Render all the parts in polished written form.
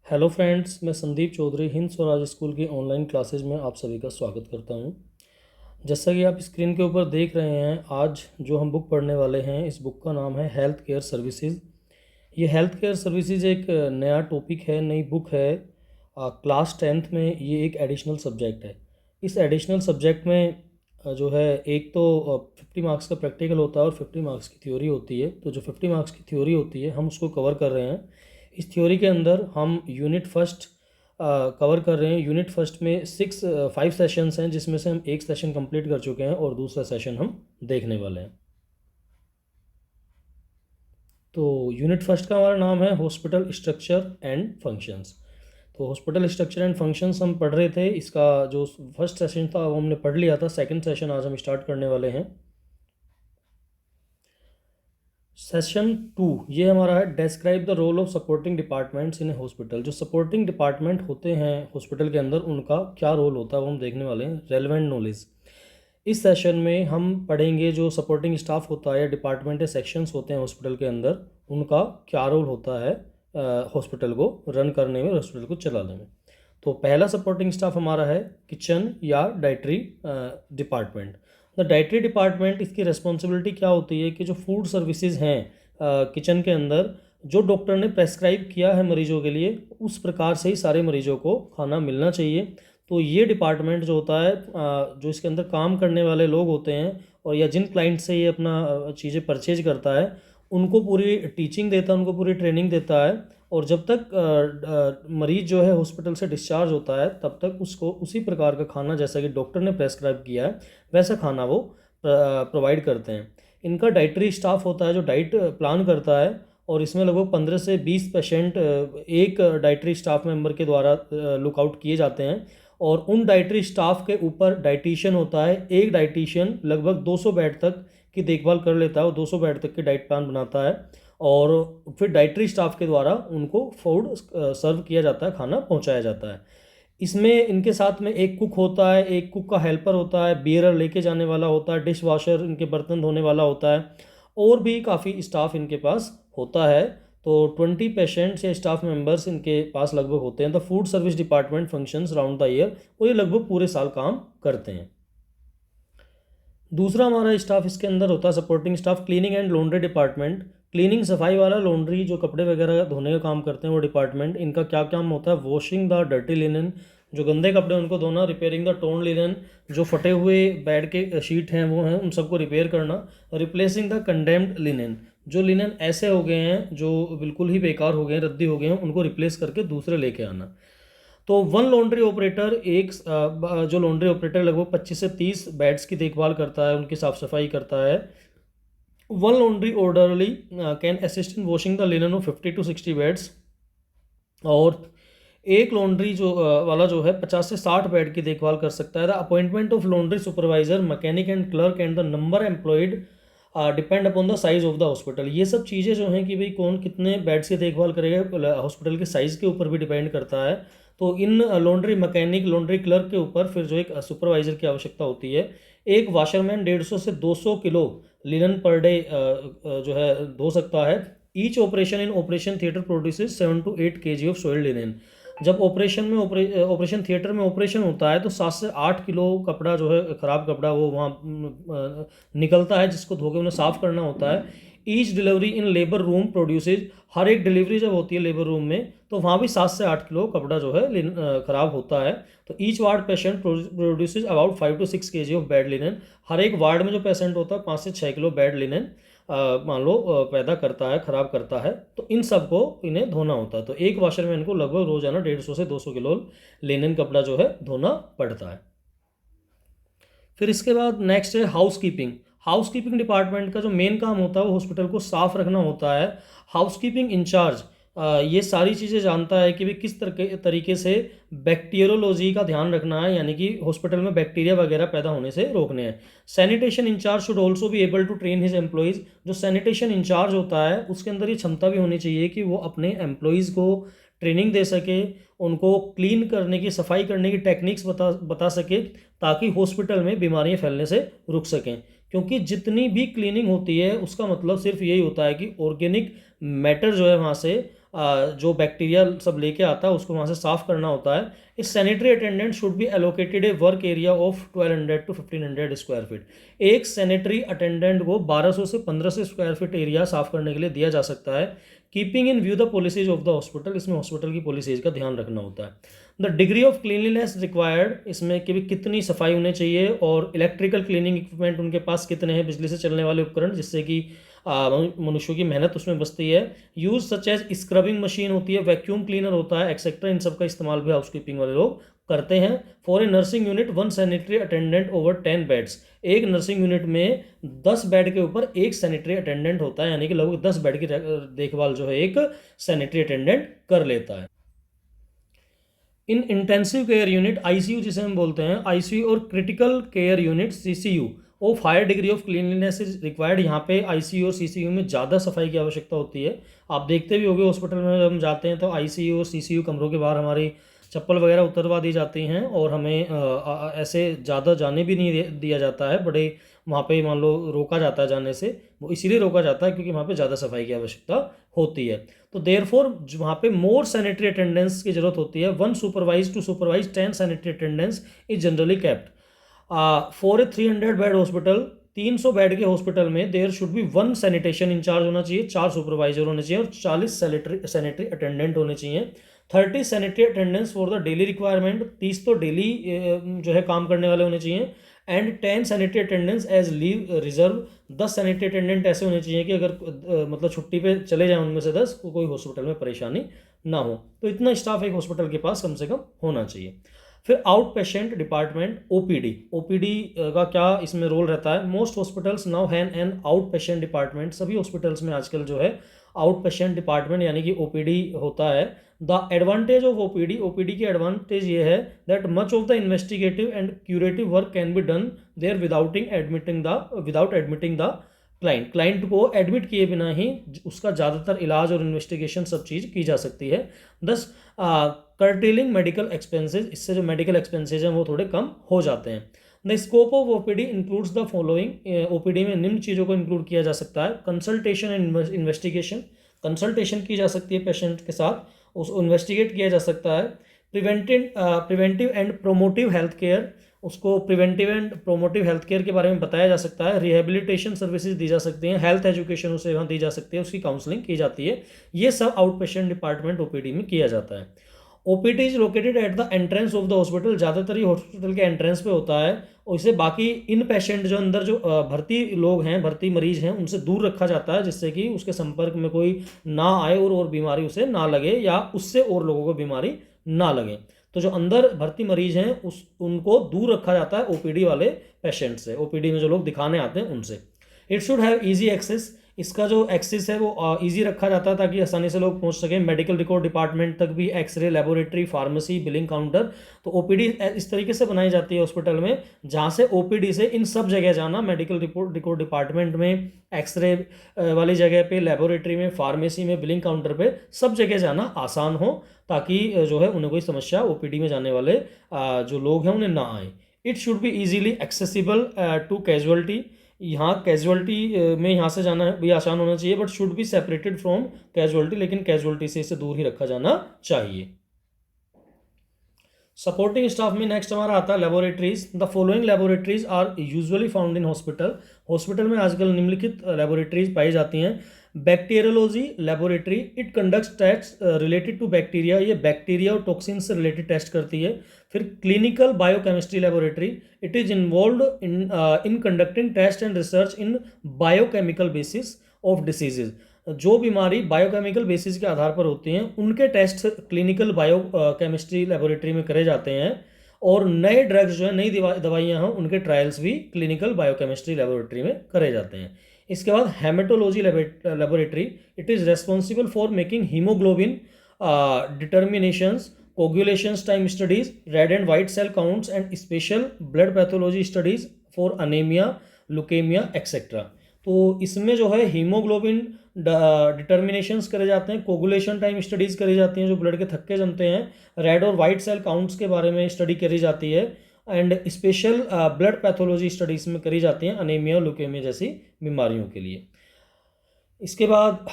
Hello friends, मैं Sandeep Chaudhary Hind Swaraj school की online classes में आप सभी का स्वागत करता हूं। जैसा कि आप स्क्रीन के ऊपर देख रहे हैं, आज जो हम बुक पढ़ने वाले हैं, इस बुक का नाम है हेल्थ केयर सर्विसेज। ये हेल्थ केयर सर्विसेज एक नया टॉपिक है, नई बुक है। क्लास 10th में ये एक एडिशनल सब्जेक्ट है। इस एडिशनल सब्जेक्ट में जो है, एक तो 50 मार्क्स का प्रैक्टिकल होता है और 50 मार्क्स की थ्योरी होती है। तो जो 50 मार्क्स की थ्योरी होती है, हम उसको कवर कर रहे हैं। इस थ्योरी के अंदर हम यूनिट फर्स्ट कवर कर रहे हैं। यूनिट फर्स्ट में 5 सेशंस हैं, जिसमें से हम एक सेशन कंप्लीट कर चुके हैं और दूसरा सेशन हम देखने वाले हैं। तो यूनिट फर्स्ट का हमारा नाम है हॉस्पिटल स्ट्रक्चर एंड फंक्शंस। तो हॉस्पिटल स्ट्रक्चर एंड फंक्शंस हम पढ़ रहे थे। इसका जो फर्स्ट सेशन था वो हमने पढ़ लिया था। सेकंड सेशन आज हम स्टार्ट करने वाले हैं। सेशन 2 ये हमारा है, describe the role of supporting departments in a hospital. जो सपोर्टिंग डिपार्टमेंट होते हैं हॉस्पिटल के अंदर, उनका क्या रोल होता है वो हम देखने वाले हैं। Relevant knowledge. इस सेशन में हम पढ़ेंगे जो सपोर्टिंग स्टाफ होता है या डिपार्टमेंट या सेक्शंस होते हैं हॉस्पिटल के अंदर, उनका क्या रोल होता है हॉस्पिटल को रन करने में, हॉस्पिटल को चलाने में। तो पहला सपोर्टिंग स्टाफ हमारा है किचन या dietary department. The dietary department, इसकी रिस्पॉन्सिबिलिटी क्या होती है कि जो फूड सर्विसेज हैं किचन के अंदर, जो डॉक्टर ने प्रेस्क्राइब किया है मरीजों के लिए, उस प्रकार से ही सारे मरीजों को खाना मिलना चाहिए। तो ये डिपार्टमेंट जो होता है, जो इसके अंदर काम करने वाले लोग होते हैं और या जिन क्लाइंट से ये अपना चीज़ें परचेज करता है, उनको पूरी टीचिंग देता है, उनको पूरी ट्रेनिंग देता है। और जब तक मरीज़ जो है हॉस्पिटल से डिस्चार्ज होता है, तब तक उसको उसी प्रकार का खाना, जैसा कि डॉक्टर ने प्रेस्क्राइब किया है, वैसा खाना वो प्रोवाइड करते हैं। इनका डाइटरी स्टाफ होता है जो डाइट प्लान करता है, और इसमें लगभग 15 से 20 पेशेंट एक डाइटरी स्टाफ मेंबर के द्वारा लुकआउट किए जाते हैं। और उन डाइटरी स्टाफ के ऊपर डाइटिशियन होता है। एक डाइटिशियन लगभग 200 बेड तक की देखभाल कर लेता है और 200 बेड तक की डाइट प्लान बनाता है, और फिर डाइटरी स्टाफ के द्वारा उनको फूड सर्व किया जाता है, खाना पहुंचाया जाता है। इसमें इनके साथ में एक कुक होता है, एक कुक का हेल्पर होता है, बियरर लेके जाने वाला होता है, डिश वॉशर इनके बर्तन धोने वाला होता है, और भी काफ़ी स्टाफ इनके पास होता है। तो 20 पेशेंट्स या स्टाफ मेंबर्स इनके पास लगभग होते हैं। The food service department functions round the year, और ये लगभग पूरे साल काम करते हैं। दूसरा हमारा स्टाफ इसके अंदर होता है supporting staff, cleaning and laundry department. Cleaning, सफाई वाला, लॉन्ड्री जो कपड़े वगैरह धोने का काम करते हैं वो डिपार्टमेंट। इनका क्या काम होता है? वॉशिंग द डर्टी लिनन, जो गंदे कपड़े उनको धोना। रिपेयरिंग द टोर्न लिनन, जो फटे हुए बेड के शीट हैं वो हैं, उन सबको रिपेयर करना। रिप्लेसिंग द कंडेम्ड लिनन, जो लिनन ऐसे हो गए हैं जो बिल्कुल ही बेकार हो गए हैं, रद्दी हो गए हैं, उनको रिप्लेस करके दूसरे लेके आना। तो वन लॉन्ड्री ऑपरेटर, जो लॉन्ड्री ऑपरेटर लगभग 25 से 30 बेड्स की देखभाल करता है, उनकी साफ सफाई करता है। One laundry orderly can assist in washing the linen of 50 to 60 beds. और एक लॉन्ड्री वाला जो है 50 से 60 बेड की देखभाल कर सकता है। The appointment of laundry supervisor, mechanic and clerk and the number employed depend upon the size of the hospital. ये सब चीज़ें जो हैं कि भाई कौन कितने बेड्स की देखभाल करेगा, हॉस्पिटल के साइज़ के ऊपर भी डिपेंड करता है। तो इन लॉन्ड्री मैकेनिक, लॉन्ड्री क्लर्क के ऊपर फिर जो एक सुपरवाइजर की आवश्यकता होती है। एक वाशरमैन 150 से 200 किलो लिनन पर डे जो है धो सकता है। Each operation in operation theatre produces 7 to 8 kg of सोइल्ड linen. जब ऑपरेशन थिएटर में ऑपरेशन होता है तो 7 से 8 किलो कपड़ा जो है, ख़राब कपड़ा, वो वहाँ निकलता है, जिसको धो के उन्हें साफ़ करना होता है। Each delivery in labour room produces, हर एक डिलीवरी जब होती है लेबर रूम में, तो वहाँ भी 7 से 8 किलो कपड़ा जो है ख़राब होता है। तो each ward patient produces about 5 to 6 kg of bed linen. हर एक वार्ड में जो पेशेंट होता है 5 से 6 किलो बेड लिनन मान लो पैदा करता है, ख़राब करता है। तो इन सब को इन्हें धोना होता है। तो एक वाशरमैन को लगभग रोजाना 150 से 200 किलो लिनन कपड़ा जो है धोना पड़ता है। फिर इसके बाद नेक्स्ट है हाउसकीपिंग। हाउसकीपिंग डिपार्टमेंट का जो मेन काम होता है वो हॉस्पिटल को साफ रखना होता है। हाउसकीपिंग इंचार्ज ये सारी चीज़ें जानता है कि भाई किस तरीके से बैक्टीरियोलॉजी का ध्यान रखना है, यानी कि हॉस्पिटल में बैक्टीरिया वगैरह पैदा होने से रोकने हैं। Sanitation incharge should also be able to train his employees. जो सैनिटेशन इंचार्ज होता है उसके अंदर ये क्षमता भी होनी चाहिए कि वो अपने एम्प्लॉयज़ को ट्रेनिंग दे सके, उनको क्लीन करने की, सफाई करने की टेक्निक्स बता सके, ताकि हॉस्पिटल में बीमारियां फैलने से रुक सकें। क्योंकि जितनी भी क्लीनिंग होती है उसका मतलब सिर्फ यही होता है कि ऑर्गेनिक मैटर जो है वहाँ से जो बैक्टीरिया सब लेके आता है उसको वहाँ से साफ करना होता है। इस sanitary attendant should be allocated A work area of 1200 to 1500 square feet. एक सैनिटरी अटेंडेंट को 1200 से 1500 स्क्वायर फीट एरिया साफ करने के लिए दिया जा सकता है। Keeping in view the policies of the hospital, इसमें हॉस्पिटल की पॉलिसीज का ध्यान रखना होता है। The degree of cleanliness required, इसमें कि भी कितनी सफाई होनी चाहिए, और इलेक्ट्रिकल क्लीनिंग इक्विपमेंट उनके पास कितने हैं, बिजली से चलने वाले उपकरण जिससे कि मनुष्यों की मेहनत उसमें बचती है। Use such as scrubbing machine होती है, वैक्यूम क्लीनर होता है, एक्सेट्रा। इन सब का इस्तेमाल भी हाउसकीपिंग वाले लोग करते हैं। For a nursing unit 1 sanitary attendant over 10 beds, एक नर्सिंग यूनिट में 10 बेड के ऊपर एक सैनिटरी अटेंडेंट होता है, यानी कि लगभग 10 बेड की देखभाल जो है एक सैनिटरी अटेंडेंट कर लेता है। In intensive care unit, ICU जिसे हम बोलते हैं, आईसीयू और critical care unit CCU of higher degree of cleanliness is required. यहाँ पे आईसीयू और सीसीयू में ज़्यादा सफाई की आवश्यकता होती है। आप देखते भी होंगे हॉस्पिटल में जब हम जाते हैं तो आईसीयू और सीसीयू कमरों के बाहर हमारी चप्पल वगैरह उतरवा दी जाती हैं, और हमें ऐसे ज़्यादा जाने भी नहीं दिया जाता है। बड़े वहाँ पे मान लो रोका जाता है जाने से, वो इसीलिए रोका जाता है क्योंकि वहाँ पे ज़्यादा सफाई की आवश्यकता होती है। तो देयरफॉर वहाँ पे मोर सैनिटरी अटेंडेंस की जरूरत होती है। 1 supervise to supervise 10 sanitary attendants is generally kept. For a 300 bed hospital, 300 bed के हॉस्पिटल में there should be 1 sanitation incharge होना चाहिए, 4 सुपरवाइजर होने चाहिए और 40 सैनिटरी अटेंडेंट होने चाहिए। 30 sanitary attendants for the daily requirement, 30 तो डेली जो है काम करने वाले होने चाहिए। And 10 sanitary attendants as leave reserve, 10 sanitary attendant ऐसे होने चाहिए कि अगर मतलब छुट्टी पे चले जाएं उनमें से 10 को कोई हॉस्पिटल में परेशानी ना हो। तो इतना स्टाफ एक हॉस्पिटल के पास कम से कम होना चाहिए। फिर out patient department, OPD, OPD का क्या इसमें रोल रहता है। Most hospitals now have an out patient department, सभी हॉस्पिटल्स में आजकल जो है आउट पेशेंट डिपार्टमेंट यानी कि ओपीडी होता है। The advantage of OPD, OPD की एडवांटेज ये है that much of the investigative and curative work can be done there without admitting the client, client को एडमिट किए बिना ही उसका ज़्यादातर इलाज और इन्वेस्टिगेशन सब चीज़ की जा सकती है। दस कर्टेलिंग मेडिकल एक्सपेंसेस, इससे जो मेडिकल एक्सपेंसेस हैं वो थोड़े कम हो जाते हैं। The scope of OPD includes the following, OPD में निम्न चीज़ों को इंक्लूड किया जा सकता है। कंसल्टेशन एंड इन्वेस्टिगेशन, कंसल्टेशन की जा सकती है पेशेंट के साथ, उसको इन्वेस्टिगेट किया जा सकता है। Preventive and promotive health care, उसको preventive and promotive health care के बारे में बताया जा सकता है। रिहेबिलिटेशन सर्विसेज दी जा सकती हैं, हेल्थ एजुकेशन उसे वहाँ दी जा सकती है, उसकी काउंसलिंग की जाती है। ये सब आउट पेशेंट डिपार्टमेंट ओपीडी में किया जाता है। OPD is located at the entrance of the hospital, ज़्यादातर ही हॉस्पिटल के एंट्रेंस पे होता है। और इसे बाकी इन पेशेंट जो अंदर जो भर्ती लोग हैं, भर्ती मरीज हैं, उनसे दूर रखा जाता है जिससे कि उसके संपर्क में कोई ना आए और बीमारी उसे ना लगे या उससे और लोगों को बीमारी ना लगे। तो जो अंदर भर्ती मरीज हैं उनको दूर रखा जाता है ओपीडी वाले पेशेंट से, ओपीडी में जो लोग दिखाने आते हैं उनसे। It should have easy access, इसका जो एक्सेस है वो ईजी रखा जाता है ताकि आसानी से लोग पहुंच सकें। मेडिकल रिकॉर्ड डिपार्टमेंट तक भी, x ray, laboratory, pharmacy, billing counter. तो ओपीडी इस तरीके से बनाई जाती है हॉस्पिटल में जहाँ से ओपीडी से इन सब जगह जाना, मेडिकल रिकॉर्ड डिपार्टमेंट में, एक्सरे वाली जगह पे, लेबोरेटरी में, फार्मेसी में, बिलिंग काउंटर पे, सब जगह जाना आसान हो ताकि जो है उन्हें कोई समस्या ओपीडी में जाने वाले जो लोग हैं उन्हें ना आए। It should be easily accessible to casualty, यहाँ कैजुअलिटी में यहाँ से जाना भी आसान होना चाहिए, but should be separated from casualty, लेकिन कैजुअलिटी से इसे दूर ही रखा जाना चाहिए। सपोर्टिंग स्टाफ में नेक्स्ट हमारा आता है laboratories. The following laboratories are usually found in hospital, hospital में आजकल निम्नलिखित लेबोरेटरीज पाई जाती हैं। Bacteriology laboratory, it conducts test related to bacteria, ये बैक्टीरिया और टॉक्सिन से रिलेटेड टेस्ट करती है। फिर clinical biochemistry laboratory, it is involve in conducting test and research in biochemical basis of diseases, जो बीमारी बायोकेमिकल बेसिस के आधार पर होती हैं उनके टेस्ट क्लिनिकल बायोकेमिस्ट्री लेबोरेटरी में करे जाते हैं। और नए ड्रग्स जो है, नई दवाइयाँ हैं, उनके ट्रायल्स भी क्लिनिकल बायोकेमिस्ट्री लेबोरेटरी में करे जाते हैं। इसके बाद haematology laboratory, it is responsible for making haemoglobin determinations, coagulations time studies, red and white cell counts and special blood pathology studies for anaemia, leukaemia etcetera. तो इसमें जो है हीमोग्लोबिन डिटर्मिनेशंस करे जाते हैं, कोगुलेशन टाइम स्टडीज करी जाती हैं जो ब्लड के थक्के जमते हैं, रेड और वाइट सेल काउंट्स के बारे में स्टडी करी जाती है, and special blood pathology studies में करी जाती हैं अनेमिया, लुकेमिया जैसी बीमारियों के लिए। इसके बाद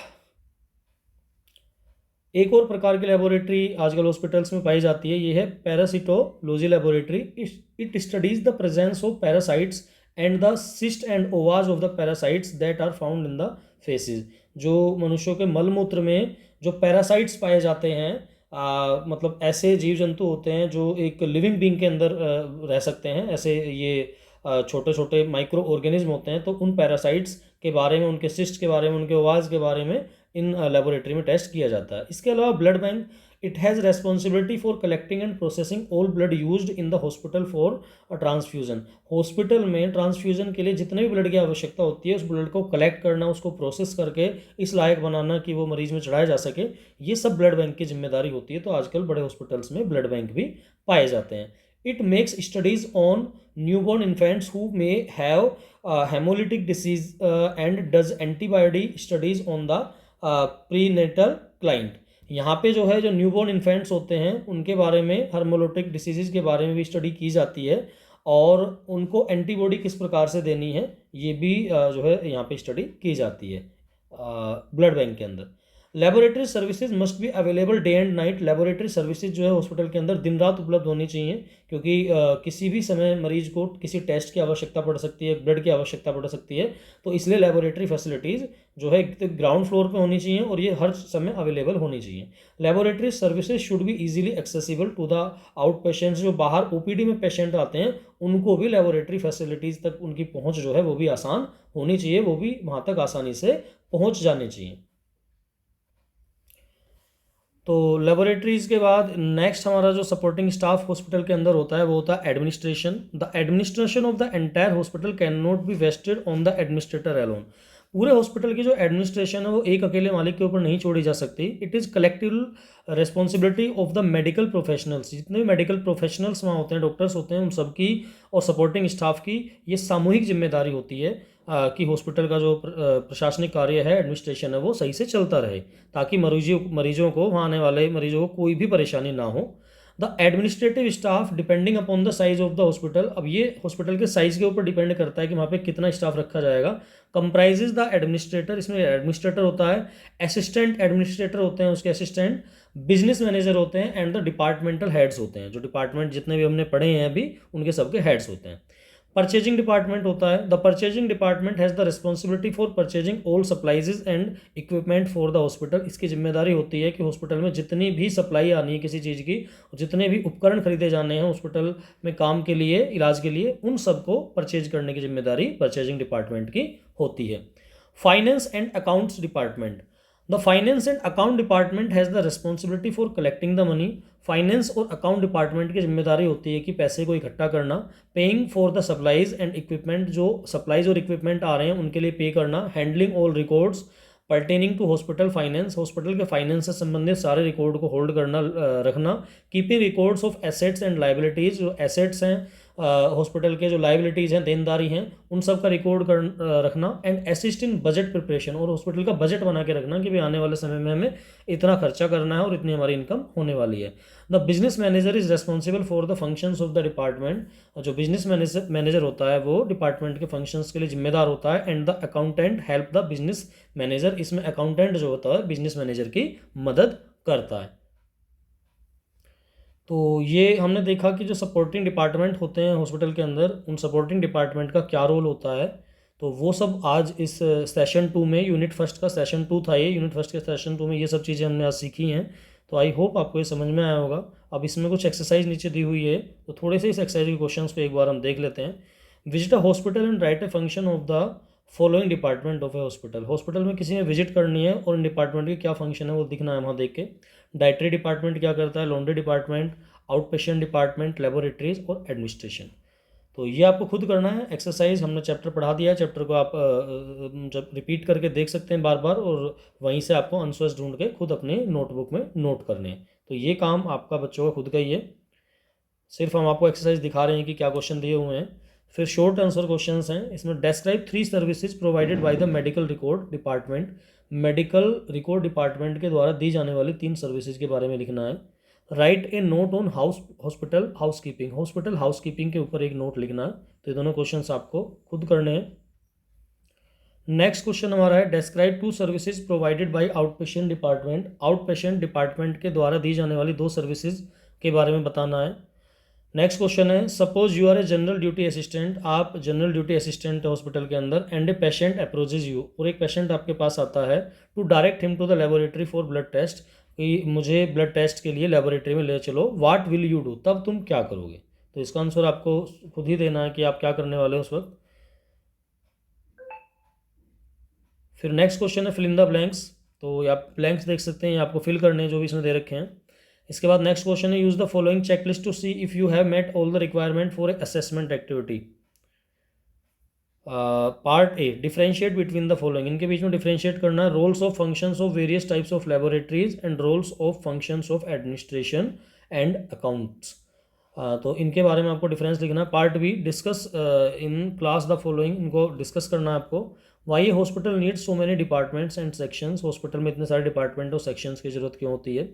एक और प्रकार की लेबोरेटरी आजकल हॉस्पिटल्स में पाई जाती है, ये है parasitology laboratory. It studies the presence of parasites and the cyst and ova of the parasites that are found in the faeces. जो मनुष्यों के मलमूत्र में जो पैरासाइट्स पाए जाते हैं, मतलब ऐसे जीव जंतु होते हैं जो एक लिविंग बींग के अंदर रह सकते हैं, ऐसे ये छोटे छोटे माइक्रो ऑर्गेनिज्म होते हैं, तो उन पैरासाइट्स के बारे में, उनके सिस्ट के बारे में, उनके ओवाज के बारे में इन लेबोरेटरी में टेस्ट किया जाता है। इसके अलावा blood bank, it has responsibility for collecting and processing all blood used in the hospital for transfusion. Hospital में ट्रांसफ्यूजन के लिए जितने भी ब्लड की आवश्यकता होती है, उस ब्लड को कलेक्ट करना, उसको प्रोसेस करके इस लायक बनाना कि वो मरीज में चढ़ाया जा सके, ये सब ब्लड बैंक की जिम्मेदारी होती है। तो आजकल बड़े हॉस्पिटल्स में ब्लड बैंक भी पाए जाते हैं। It makes studies on newborn infants who may have haemolytic disease and does antibody studies on the prenatal client. यहाँ पे जो है, जो न्यूबॉर्न इन्फेंट्स होते हैं उनके बारे में, हेमोलिटिक डिसीज़ के बारे में भी स्टडी की जाती है, और उनको एंटीबॉडी किस प्रकार से देनी है ये भी जो है यहाँ पे स्टडी की जाती है ब्लड बैंक के अंदर। Laboratory services must be available day and night. Laboratory services जो है हॉस्पिटल के अंदर दिन रात उपलब्ध होनी चाहिए, क्योंकि किसी भी समय मरीज को किसी टेस्ट की आवश्यकता पड़ सकती है, ब्लड की आवश्यकता पड़ सकती है, तो इसलिए लेबोरेटरी फैसिलिटीज़ जो है ग्राउंड फ्लोर पे होनी चाहिए और ये हर समय अवेलेबल होनी चाहिए। Laboratory services should be easily accessible to the out patients. जो बाहर ओपीडी में पेशेंट आते हैं उनको भी लेबोरेटरी फैसिलिटीज़ तक उनकी पहुंच जो है वो भी आसान होनी चाहिए, वो भी वहाँ तक आसानी से पहुँच जानी चाहिए। तो लेबोरेटरीज़ के बाद नेक्स्ट हमारा जो सपोर्टिंग स्टाफ हॉस्पिटल के अंदर होता है वो होता है administration. The administration of the entire hospital can not be vested on the administrator alone. पूरे हॉस्पिटल की जो एडमिनिस्ट्रेशन है वो एक अकेले मालिक के ऊपर नहीं छोड़ी जा सकती। It is collective responsibility of the medical professionals. जितने भी मेडिकल प्रोफेशनल्स वहाँ होते हैं, डॉक्टर्स होते हैं, उन सबकी और सपोर्टिंग स्टाफ की ये सामूहिक जिम्मेदारी होती है कि हॉस्पिटल का जो प्रशासनिक कार्य है, एडमिनिस्ट्रेशन है, वो सही से चलता रहे, ताकि मरीजों को, वहाँ आने वाले मरीजों को कोई भी परेशानी ना हो। The administrative staff depending upon the size of the hospital. अब ये हॉस्पिटल के साइज़ के ऊपर डिपेंड करता है कि वहाँ पे कितना स्टाफ रखा जाएगा। कंप्राइजेज द एडमिनिस्ट्रेटर, इसमें एडमिनिस्ट्रेटर होता है, असिस्टेंट एडमिनिस्ट्रेटर होते हैं उसके असिस्टेंट, बिजनेस मैनेजर होते हैं, एंड द डिपार्टमेंटल हेड्स होते हैं। जो डिपार्टमेंट जितने भी हमने पढ़े हैं अभी, उनके सबके हेड्स होते हैं। परचेजिंग डिपार्टमेंट होता है। The purchasing department has the responsibility for purchasing all supplies and equipment for the hospital. इसकी जिम्मेदारी होती है कि हॉस्पिटल में जितनी भी सप्लाई आनी है किसी चीज़ की, जितने भी उपकरण खरीदे जाने हैं हॉस्पिटल में काम के लिए, इलाज के लिए, उन सबको परचेज करने की जिम्मेदारी परचेजिंग डिपार्टमेंट की होती है। Finance and accounts department. The finance and account department has the responsibility for collecting the money. Finance और अकाउंट डिपार्टमेंट की जिम्मेदारी होती है कि पैसे को इकट्ठा करना, paying for the supplies and equipment, जो सप्लाईज और इक्विपमेंट आ रहे हैं उनके लिए पे करना, handling all records pertaining to hospital finance, hospital के फाइनेंस से संबंधित सारे रिकॉर्ड को होल्ड करना, रखना, keeping records of assets and liabilities, जो एसेट्स हैं हॉस्पिटल के, जो लाइबिलिटीज़ हैं, देनदारी हैं, उन सब का रिकॉर्ड रखना, and assist in budget preparation, और हॉस्पिटल का बजट बना के रखना कि भाई आने वाले समय में हमें इतना खर्चा करना है और इतनी हमारी इनकम होने वाली है। The business manager is responsible for the functions of the department. जो बिजनेस मैनेजर होता है वो डिपार्टमेंट के फंक्शंस के लिए जिम्मेदार होता है। And the accountant help the business manager. इसमें अकाउंटेंट जो होता है बिजनेस मैनेजर की मदद करता है। तो ये हमने देखा कि जो सपोर्टिंग डिपार्टमेंट होते हैं हॉस्पिटल के अंदर, उन सपोर्टिंग डिपार्टमेंट का क्या रोल होता है, तो वो सब आज इस सेशन 2 में, यूनिट फर्स्ट का सेशन 2 था ये, यूनिट फर्स्ट के सेशन 2 में ये सब चीज़ें हमने आज सीखी हैं। तो आई होप आपको ये समझ में आया होगा। अब इसमें कुछ एक्सरसाइज नीचे दी हुई है, तो थोड़े से इस एक्सरसाइज के क्वेश्चन को एक बार हम देख लेते हैं। Visit a hospital and right a function of the following department of A hospital. Hospital में किसी ने विजिट करनी है और इन डिपार्टमेंट के क्या फंक्शन है वो दिखना है वहाँ देख के। डाइटरी डिपार्टमेंट क्या करता है, laundry department, out patient department, laboratories और एडमिनिस्ट्रेशन। तो ये आपको खुद करना है एक्सरसाइज। हमने चैप्टर पढ़ा दिया है, चैप्टर को आप जब रिपीट करके देख सकते हैं बार बार, और वहीं से आपको आंसर्स ढूंढ के खुद अपने नोटबुक में नोट करने हैं। तो ये काम आपका बच्चों का खुद का ही है, सिर्फ हम आपको एक्सरसाइज दिखा रहे हैं कि क्या क्वेश्चन दिए हुए हैं। फिर शॉर्ट आंसर क्वेश्चंस हैं इसमें। Describe 3 services provided by the medical record department. Medical record department के द्वारा दी जाने वाली 3 सर्विसेज के बारे में लिखना है। Right A note on hospital housekeeping. Hospital housekeeping के ऊपर एक नोट लिखना है। तो ये दोनों क्वेश्चंस आपको खुद करने हैं। नेक्स्ट क्वेश्चन हमारा है describe 2 services provided by out patient department. Out patient department के द्वारा दी जाने वाली 2 सर्विसेज के बारे में बताना है। नेक्स्ट क्वेश्चन है suppose you are a general duty assistant, आप जनरल ड्यूटी असिस्टेंट है हॉस्पिटल के अंदर, and a patient approaches you, और एक पेशेंट आपके पास आता है to direct him to the laboratory for blood test, कि मुझे ब्लड टेस्ट के लिए लेबोरेटरी में ले चलो, व्हाट विल यू डू, तब तुम क्या करोगे। तो इसका आंसर आपको खुद ही देना है कि आप क्या करने वाले हो उस वक्त। फिर नेक्स्ट क्वेश्चन है फिल इन द ब्लैंक्स, तो आप ब्लैंक्स देख सकते हैं, आपको फिल करने हैं जो भी इसमें दे रखे हैं। इसके बाद नेक्स्ट क्वेश्चन है use the following checklist to see if you have met all the requirement for a assessment activity. Part A differentiate between the following, इनके बीच में डिफरेंशिएट करना है roles of functions of various types of laboratories and roles of functions of administration and accounts. तो इनके बारे में आपको डिफरेंस लिखना है। Part B discuss in class the following, इनको डिस्कस करना है आपको। Why hospital needs so many departments and sections, hospital में इतने सारे डिपार्टमेंट और सेक्शंस की जरूरत क्यों होती है।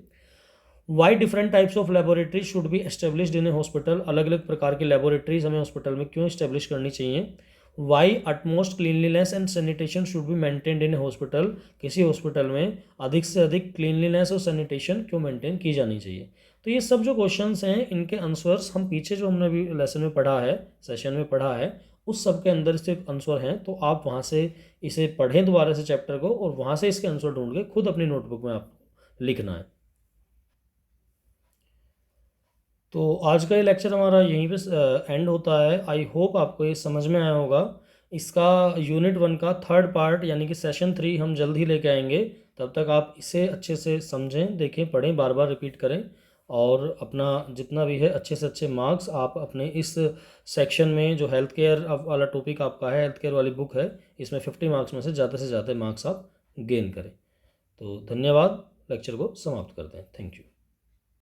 Why different types of laboratories should be established in a hospital, अलग अलग प्रकार की लेबोरेटरीज हमें हॉस्पिटल में क्यों इस्टेब्लिश करनी चाहिए। Why utmost cleanliness and sanitation should be maintained in a hospital, किसी हॉस्पिटल में अधिक से अधिक क्लीनलीनेस और सैनिटेशन क्यों मेंटेन की जानी चाहिए। तो ये सब जो क्वेश्चंस हैं इनके आंसर्स हम पीछे जो हमने अभी लेसन में पढ़ा है, सेशन में पढ़ा है, उस सब के अंदर से आंसर हैं। तो आप वहाँ से इसे पढ़ें दोबारा से चैप्टर को, और वहाँ से इसके आंसर ढूंढ के खुद अपनी नोटबुक में आपको लिखना है। तो आज का ये लेक्चर हमारा यहीं पे एंड होता है। आई होप आपको ये समझ में आया होगा। इसका यूनिट 1 का थर्ड पार्ट यानी कि सेशन 3 हम जल्द ही लेके आएंगे। तब तक आप इसे अच्छे से समझें, देखें, पढ़ें, बार बार रिपीट करें, और अपना जितना भी है अच्छे से अच्छे मार्क्स आप अपने इस सेक्शन में जो हेल्थ केयर वाला टॉपिक आपका है, हेल्थ केयर वाली बुक है, इसमें 50 मार्क्स में से ज़्यादा मार्क्स आप गेन करें। तो धन्यवाद, लेक्चर को समाप्त करते हैं। Thank you.